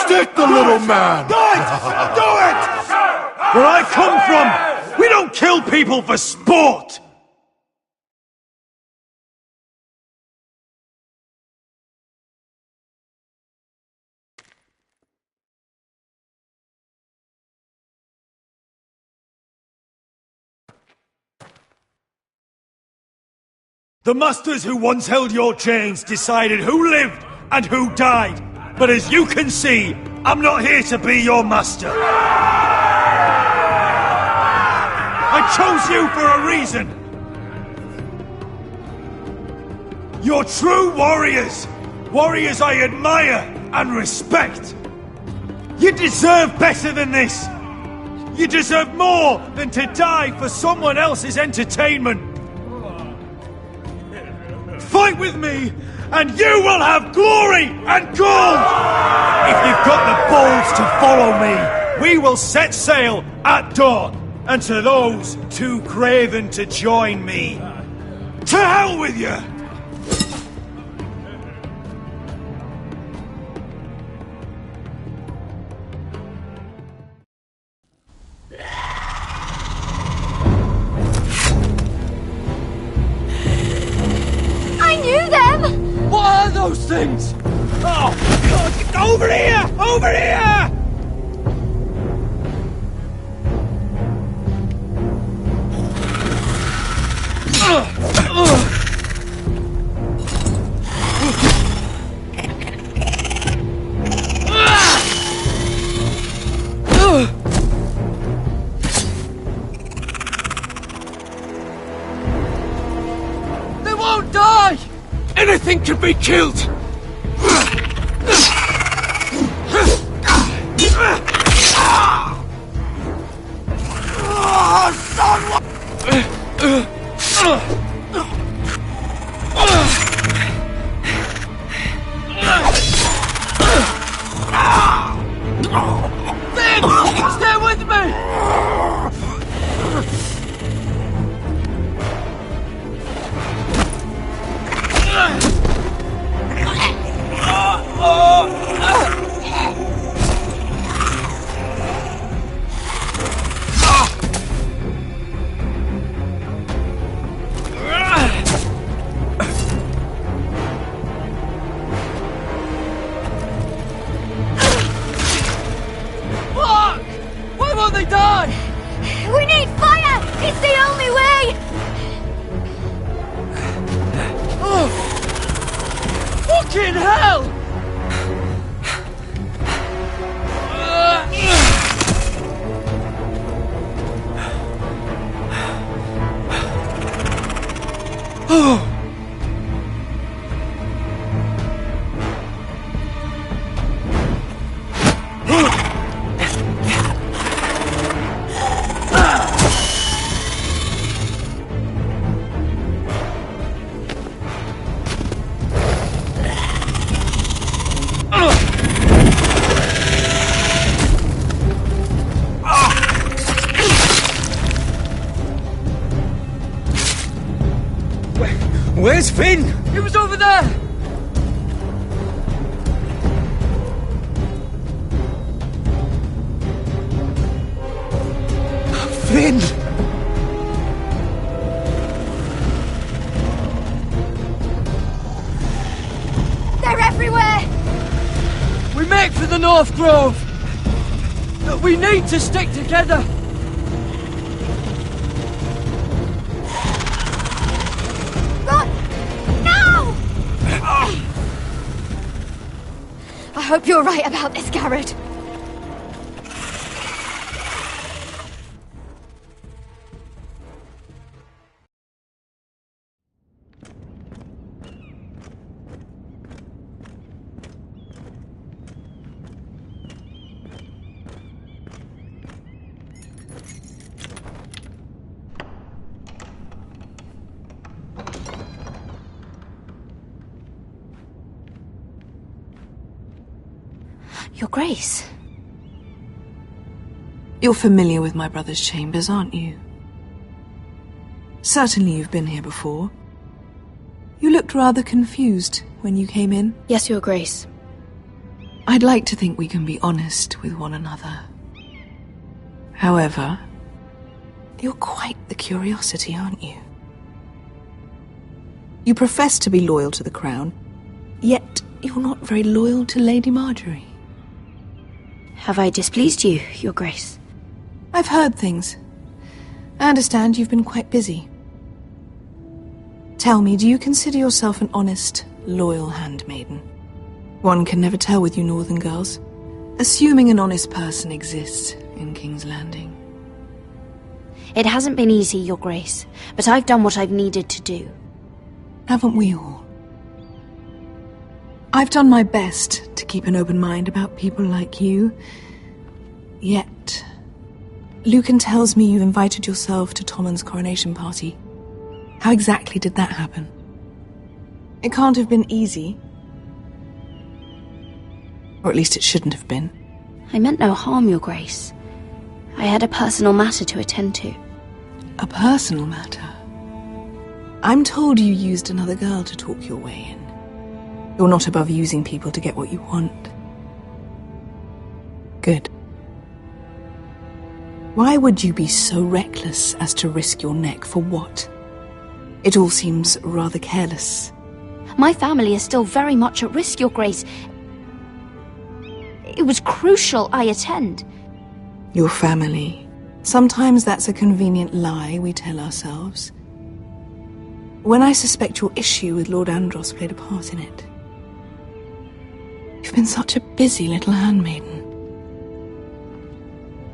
Stick the little man! Do it! Do it! Where I come from, we don't kill people for sport! The masters who once held your chains decided who lived and who died. But as you can see, I'm not here to be your master. I chose you for a reason. You're true warriors. Warriors I admire and respect. You deserve better than this. You deserve more than to die for someone else's entertainment. Fight with me, and you will have glory and gold! If you've got the balls to follow me, we will set sail at dawn. And to those too craven to join me, to hell with you! What are those things? Oh, God, over here! Over here! They won't die! Anything can be killed! Finn! Stay with me! Why won't they die? We need fire! It's the only way! Fucking hell! Where's Finn? He was over there! Finn! They're everywhere! We make for the North Grove! But we need to stick together! I hope you're right about this, Garrett. Your Grace. You're familiar with my brother's chambers, aren't you? Certainly you've been here before. You looked rather confused when you came in. Yes, Your Grace. I'd like to think we can be honest with one another. However, you're quite the curiosity, aren't you? You profess to be loyal to the crown, yet you're not very loyal to Lady Marjorie. Have I displeased you, Your Grace? I've heard things. I understand you've been quite busy. Tell me, do you consider yourself an honest, loyal handmaiden? One can never tell with you northern girls. Assuming an honest person exists in King's Landing. It hasn't been easy, Your Grace, but I've done what I've needed to do. Haven't we all? I've done my best to keep an open mind about people like you. Yet, Lucan tells me you invited yourself to Tommen's coronation party. How exactly did that happen? It can't have been easy. Or at least it shouldn't have been. I meant no harm, Your Grace. I had a personal matter to attend to. A personal matter? I'm told you used another girl to talk your way in. You're not above using people to get what you want. Good. Why would you be so reckless as to risk your neck for what? It all seems rather careless. My family is still very much at risk, Your Grace. It was crucial I attend. Your family. Sometimes that's a convenient lie we tell ourselves. When I suspect your issue with Lord Andros played a part in it. You've been such a busy little handmaiden.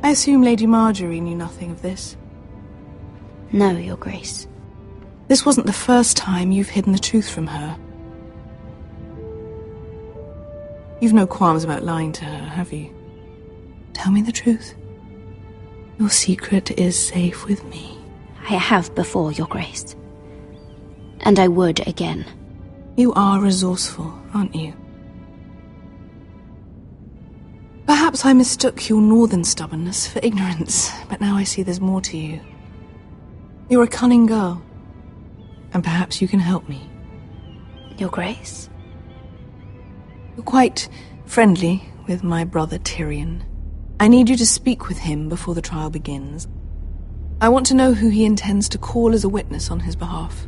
I assume Lady Marjorie knew nothing of this. No, Your Grace. This wasn't the first time you've hidden the truth from her. You've no qualms about lying to her, have you? Tell me the truth. Your secret is safe with me. I have before, Your Grace. And I would again. You are resourceful, aren't you? Perhaps I mistook your northern stubbornness for ignorance, but now I see there's more to you. You're a cunning girl, and perhaps you can help me. Your Grace? You're quite friendly with my brother Tyrion. I need you to speak with him before the trial begins. I want to know who he intends to call as a witness on his behalf.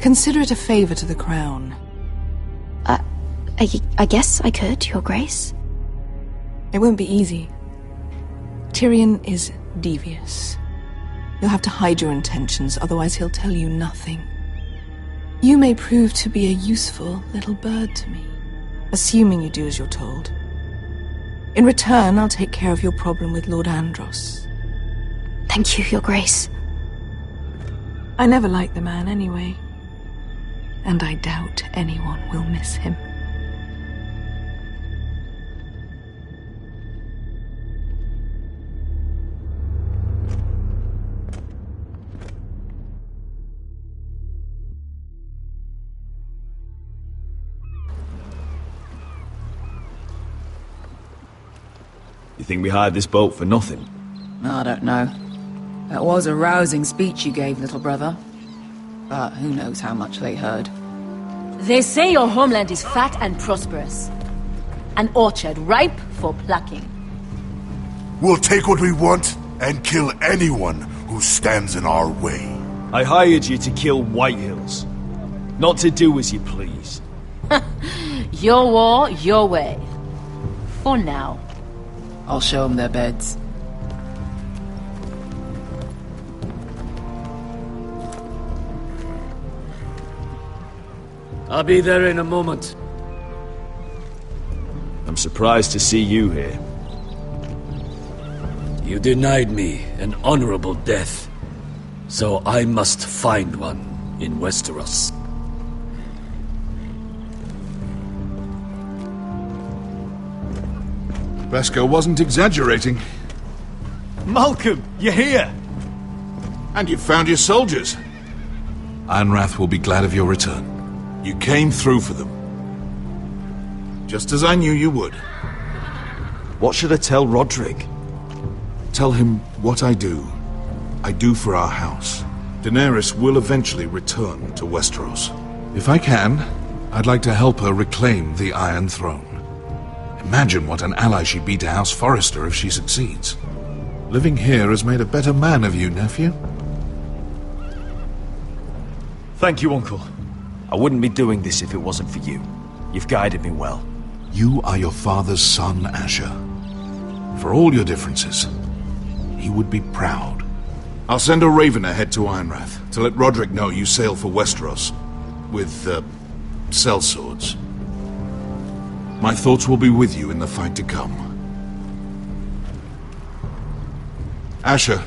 Consider it a favor to the crown. I guess I could, Your Grace. It won't be easy. Tyrion is devious. You'll have to hide your intentions, otherwise he'll tell you nothing. You may prove to be a useful little bird to me, assuming you do as you're told. In return, I'll take care of your problem with Lord Andros. Thank you, Your Grace. I never liked the man anyway, and I doubt anyone will miss him. You think we hired this boat for nothing? I don't know. That was a rousing speech you gave, little brother. But who knows how much they heard. They say your homeland is fat and prosperous. An orchard ripe for plucking. We'll take what we want and kill anyone who stands in our way. I hired you to kill Whitehills, not to do as you please. Your war, your way. For now. I'll show them their beds. I'll be there in a moment. I'm surprised to see you here. You denied me an honorable death, so I must find one in Westeros. Beskar wasn't exaggerating. Malcolm, you're here! And you found your soldiers. Ironrath will be glad of your return. You came through for them. Just as I knew you would. What should I tell Roderick? Tell him what I do for our house. Daenerys will eventually return to Westeros. If I can, I'd like to help her reclaim the Iron Throne. Imagine what an ally she'd be to House Forrester if she succeeds. Living here has made a better man of you, nephew. Thank you, Uncle. I wouldn't be doing this if it wasn't for you. You've guided me well. You are your father's son, Asher. For all your differences, he would be proud. I'll send a raven ahead to Ironrath to let Roderick know you sail for Westeros with, sellswords. My thoughts will be with you in the fight to come. Asher.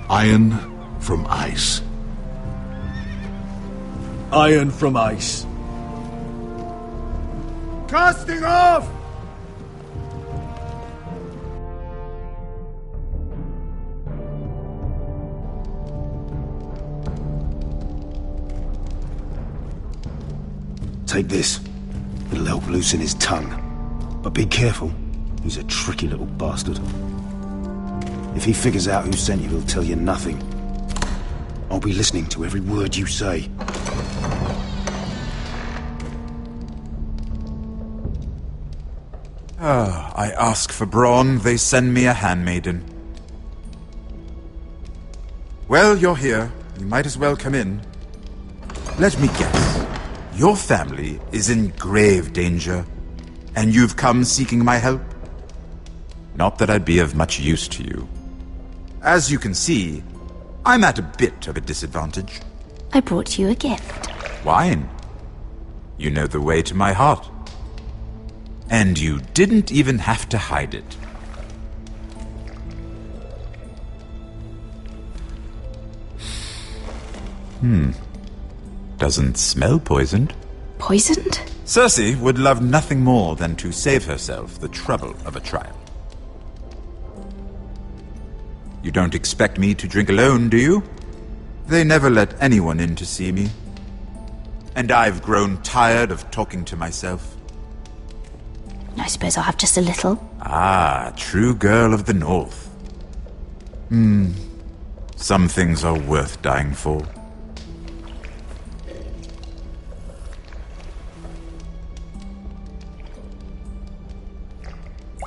Iron from ice. Iron from ice. Casting off! Take this. It'll help loosen his tongue. But be careful. He's a tricky little bastard. If he figures out who sent you, he'll tell you nothing. I'll be listening to every word you say. I ask for brawn, they send me a handmaiden. Well, you're here. You might as well come in. Let me guess. Your family is in grave danger, and you've come seeking my help? Not that I'd be of much use to you. As you can see, I'm at a bit of a disadvantage. I brought you a gift. Wine. You know the way to my heart. And you didn't even have to hide it. Doesn't smell poisoned. Poisoned? Cersei would love nothing more than to save herself the trouble of a trial. You don't expect me to drink alone, do you? They never let anyone in to see me. And I've grown tired of talking to myself. I suppose I'll have just a little. Ah, true girl of the North. Some things are worth dying for.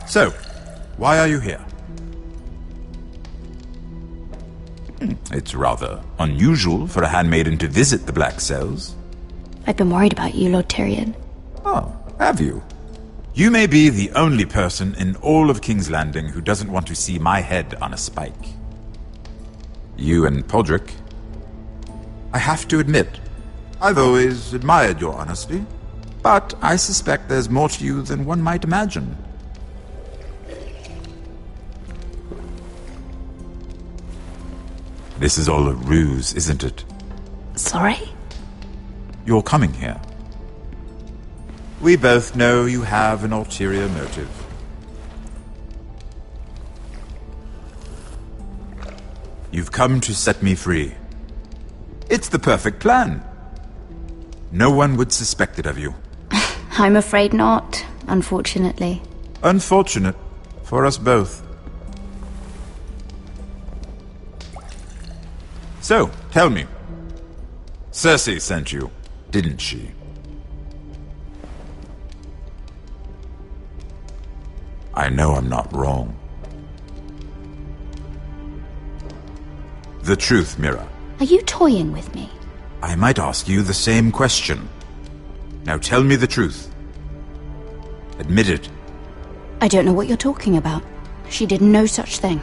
So, why are you here? It's rather unusual for a handmaiden to visit the Black Cells. I've been worried about you, Lord Tyrion. Oh, have you? You may be the only person in all of King's Landing who doesn't want to see my head on a spike. You and Podrick. I have to admit, I've always admired your honesty, but I suspect there's more to you than one might imagine. This is all a ruse, isn't it? Sorry? You're coming here. We both know you have an ulterior motive. You've come to set me free. It's the perfect plan. No one would suspect it of you. I'm afraid not, unfortunately. Unfortunate for us both. So, tell me. Cersei sent you, didn't she? I know I'm not wrong. The truth, Mira. Are you toying with me? I might ask you the same question. Now tell me the truth. Admit it. I don't know what you're talking about. She did no such thing.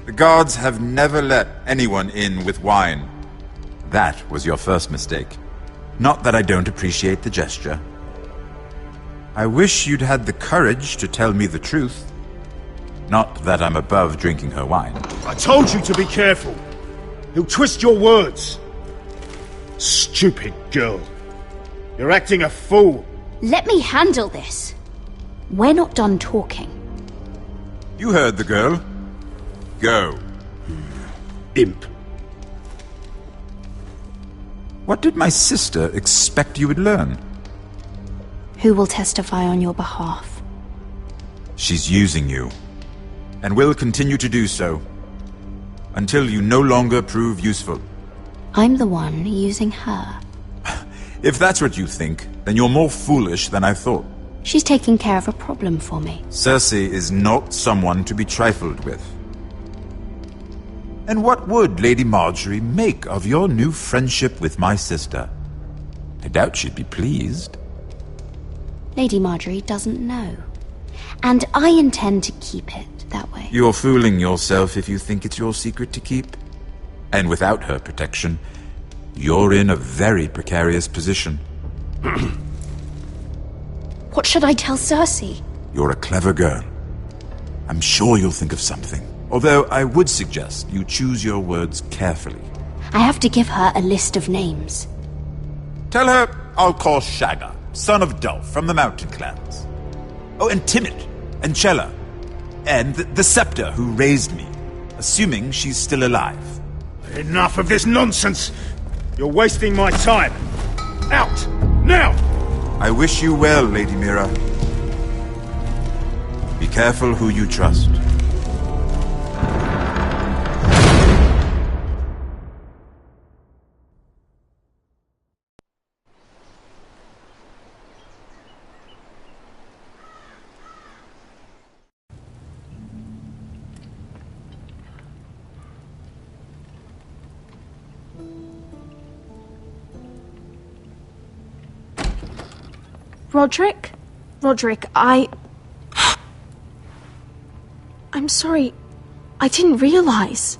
The guards have never let anyone in with wine. That was your first mistake. Not that I don't appreciate the gesture. I wish you'd had the courage to tell me the truth. Not that I'm above drinking her wine. I told you to be careful. He'll twist your words. Stupid girl. You're acting a fool. Let me handle this. We're not done talking. You heard the girl. Go. Imp. What did my sister expect you would learn? Who will testify on your behalf? She's using you, and will continue to do so, until you no longer prove useful. I'm the one using her. If that's what you think, then you're more foolish than I thought. She's taking care of a problem for me. Cersei is not someone to be trifled with. And what would Lady Marjorie make of your new friendship with my sister? I doubt she'd be pleased. Lady Marjorie doesn't know. And I intend to keep it that way. You're fooling yourself if you think it's your secret to keep. And without her protection, you're in a very precarious position. What should I tell Cersei? You're a clever girl. I'm sure you'll think of something. Although I would suggest you choose your words carefully. I have to give her a list of names. Tell her I'll call Shagga, son of Dolph, from the Mountain Clans. Oh, and Timid, and Chella, and the Scepter who raised me, assuming she's still alive. Enough of this nonsense! You're wasting my time! Out! Now! I wish you well, Lady Mira. Be careful who you trust. Roderick? Roderick, I'm sorry. I didn't realize.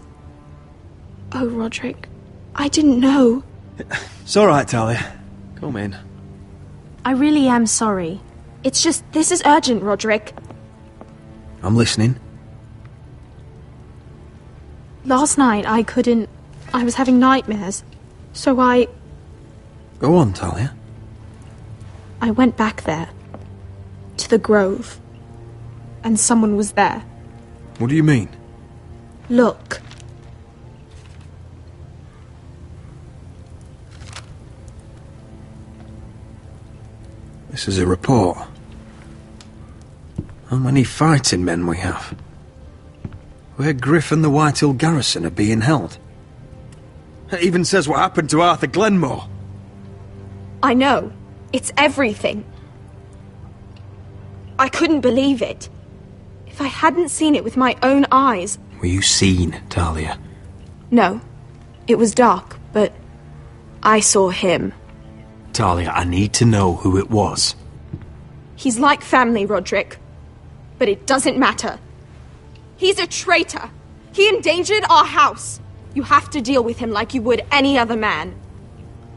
Oh, Roderick, I didn't know. It's alright, Talia. Come in. I really am sorry. It's just, this is urgent, Roderick. I'm listening. Last night, I was having nightmares. So Go on, Talia. I went back there. To the grove. And someone was there. What do you mean? Look. This is a report. How many fighting men we have? Where Griff and the Whitehill garrison are being held. It even says what happened to Arthur Glenmore. I know. It's everything. I couldn't believe it. If I hadn't seen it with my own eyes... Were you seen, Talia? No. It was dark, but I saw him. Talia, I need to know who it was. He's like family, Roderick. But it doesn't matter. He's a traitor. He endangered our house. You have to deal with him like you would any other man.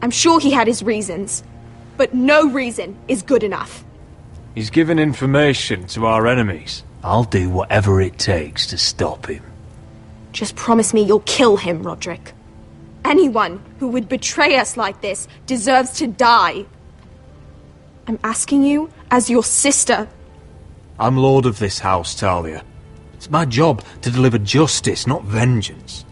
I'm sure he had his reasons. But no reason is good enough. He's given information to our enemies. I'll do whatever it takes to stop him. Just promise me you'll kill him, Roderick. Anyone who would betray us like this deserves to die. I'm asking you as your sister. I'm lord of this house, Talia. It's my job to deliver justice, not vengeance.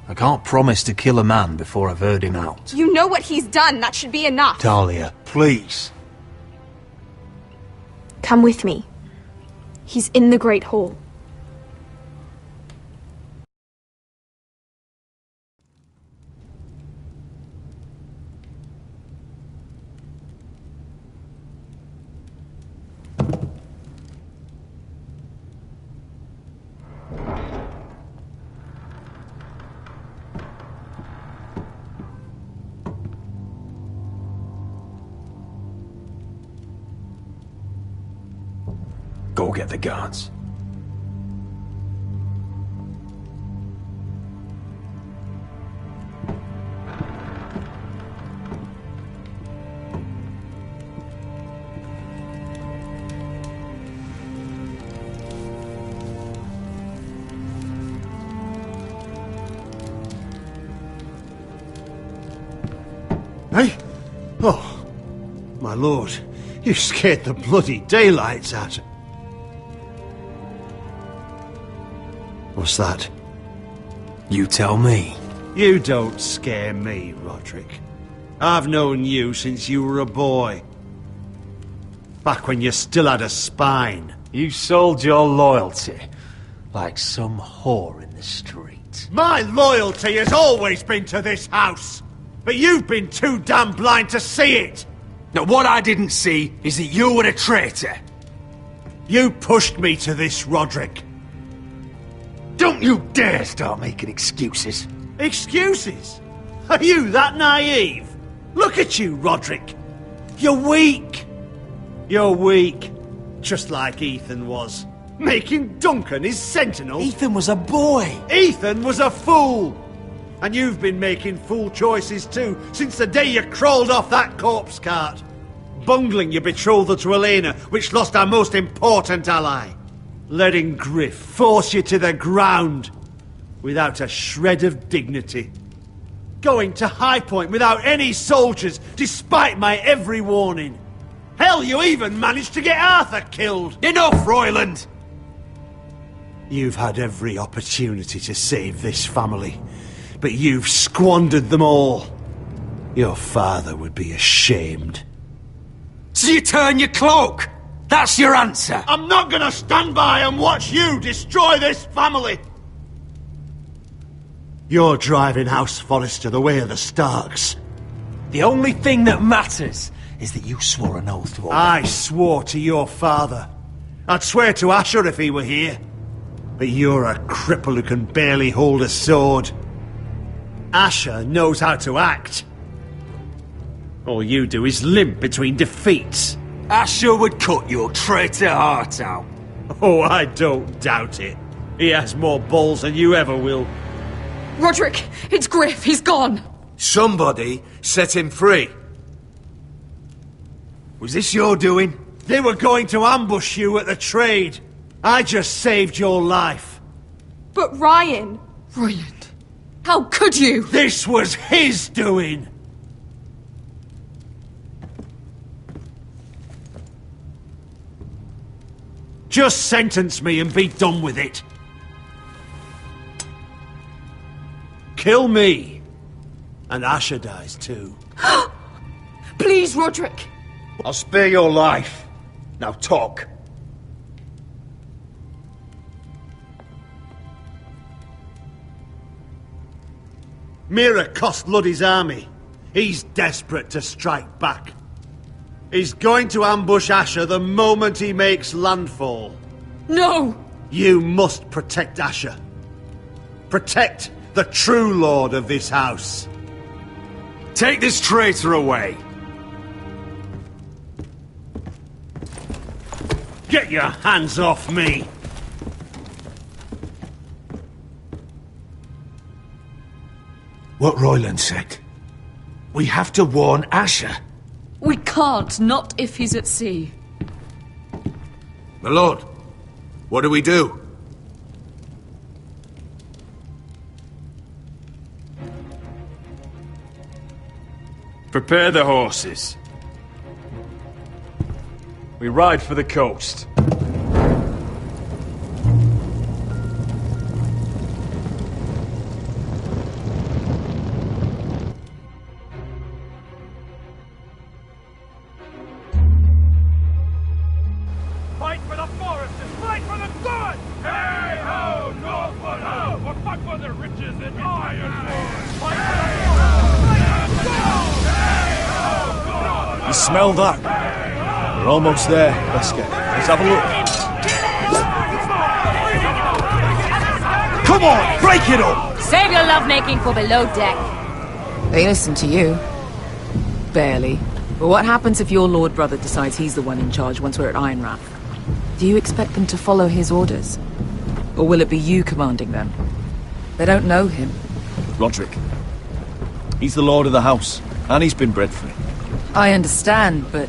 I can't promise to kill a man before I've heard him out. You know what he's done. That should be enough. Talia, please. Come with me. He's in the Great Hall. Go get the guards. Hey? Oh, my lord, you scared the bloody daylights out of... What's that? You tell me. You don't scare me, Roderick. I've known you since you were a boy. Back when you still had a spine. You sold your loyalty like some whore in the street. My loyalty has always been to this house. But you've been too damn blind to see it. Now, what I didn't see is that you were a traitor. You pushed me to this, Roderick. Don't you dare start making excuses. Excuses? Are you that naive? Look at you, Roderick. You're weak. You're weak. Just like Ethan was. Making Duncan his sentinel. Ethan was a boy. Ethan was a fool. And you've been making fool choices too, since the day you crawled off that corpse cart. Bungling your betrothal to Elena, which lost our most important ally. Letting Griff force you to the ground, without a shred of dignity. Going to High Point without any soldiers, despite my every warning. Hell, you even managed to get Arthur killed! Enough, Royland! You've had every opportunity to save this family, but you've squandered them all. Your father would be ashamed. So you turn your cloak? That's your answer? I'm not gonna stand by and watch you destroy this family! You're driving House Forrester the way of the Starks. The only thing that matters is that you swore an oath to obey. I swore to your father. I'd swear to Asher if he were here. But you're a cripple who can barely hold a sword. Asher knows how to act. All you do is limp between defeats. Asher would cut your traitor heart out. Oh, I don't doubt it. He has more balls than you ever will. Roderick, it's Griff. He's gone. Somebody set him free. Was this your doing? They were going to ambush you at the trade. I just saved your life. But Ryan... Royland, how could you? This was his doing. Just sentence me and be done with it. Kill me. And Asher dies too. Please, Roderick. I'll spare your life. Now talk. Mira cost Luddy's army. He's desperate to strike back. He's going to ambush Asher the moment he makes landfall. No! You must protect Asher. Protect the true lord of this house. Take this traitor away. Get your hands off me! What Royland said. We have to warn Asher. We can't, not if he's at sea. My lord, what do we do? Prepare the horses. We ride for the coast. Fight for the foresters! Fight for the good! Hey ho, Northwood ho! Or fight for the riches and iron! Fight for the You smell that? We're almost there, Wesker. Let's have a look. Come on, break it up! Save your lovemaking for below deck. They listen to you. Barely. But what happens if your lord brother decides he's the one in charge once we're at Ironrath? Do you expect them to follow his orders? Or will it be you commanding them? They don't know him. Roderick. He's the lord of the house, and he's been bred for it. I understand, but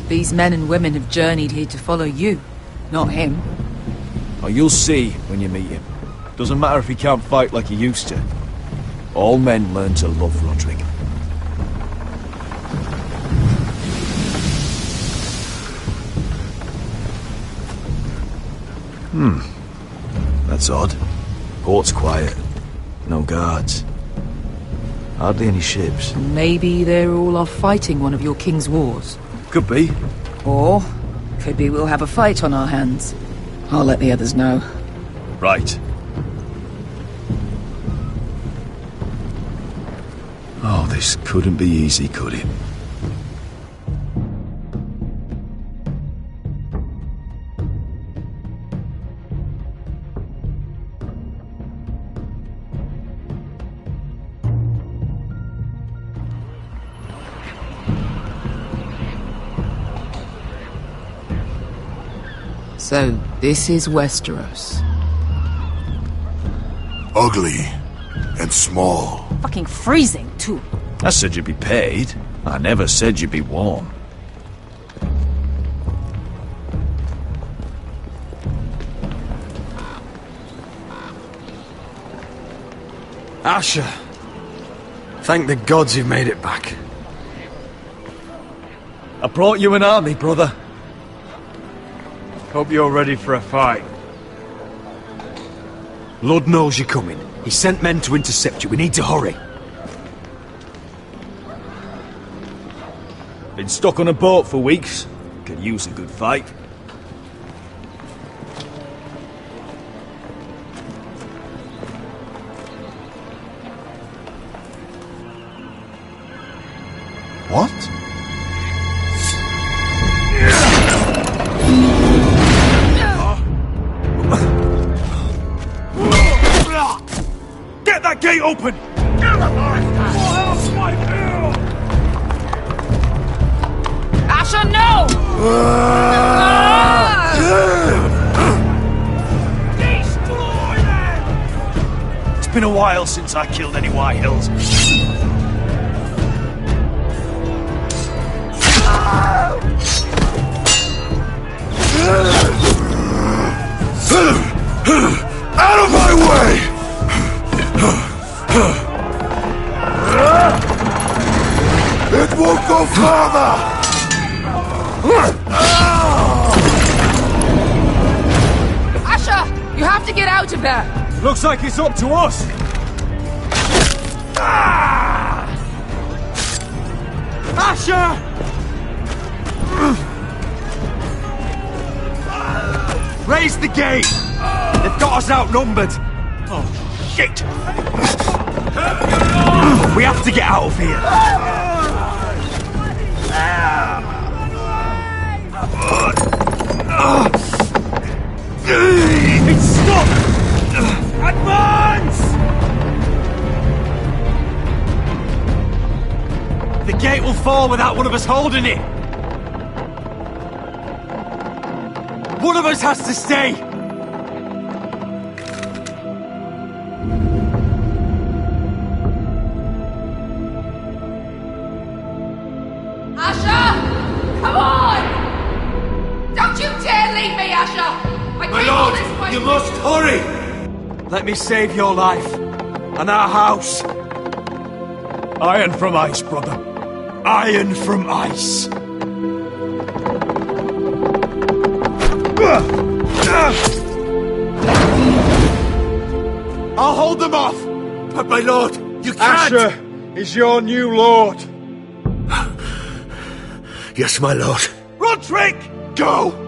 these men and women have journeyed here to follow you, not him. Oh, you'll see when you meet him. Doesn't matter if he can't fight like he used to. All men learn to love Roderick. That's odd. Port's quiet. No guards. Hardly any ships. Maybe they're all off fighting one of your king's wars. Could be. Or Could be we'll have a fight on our hands. I'll let the others know. Right. Oh, this couldn't be easy, could it? So, this is Westeros. Ugly and small. Fucking freezing, too. I said you'd be paid. I never said you'd be warm. Asher. Thank the gods you've made it back. I brought you an army, brother. Hope you're ready for a fight. Lord knows you're coming. He sent men to intercept you. We need to hurry. Been stuck on a boat for weeks. Could use a good fight. What? Get that gate open! Asher, no! It's been a while since I killed any White Hills. Out of my way! It won't go farther! Asher, you have to get out of there! Looks like it's up to us! Asher! Raise the gate! They've got us outnumbered! Oh, shit! We have to get out of here! It's stuck! Advance! The gate will fall without one of us holding it! One of us has to stay! Come on! Don't you dare leave me, Asher! My lord, you must hurry! Let me save your life, and our house. Iron from ice, brother. Iron from ice. I'll hold them off! But my lord, you can't! Asher is your new lord. Yes, my lord. Roderick! Go!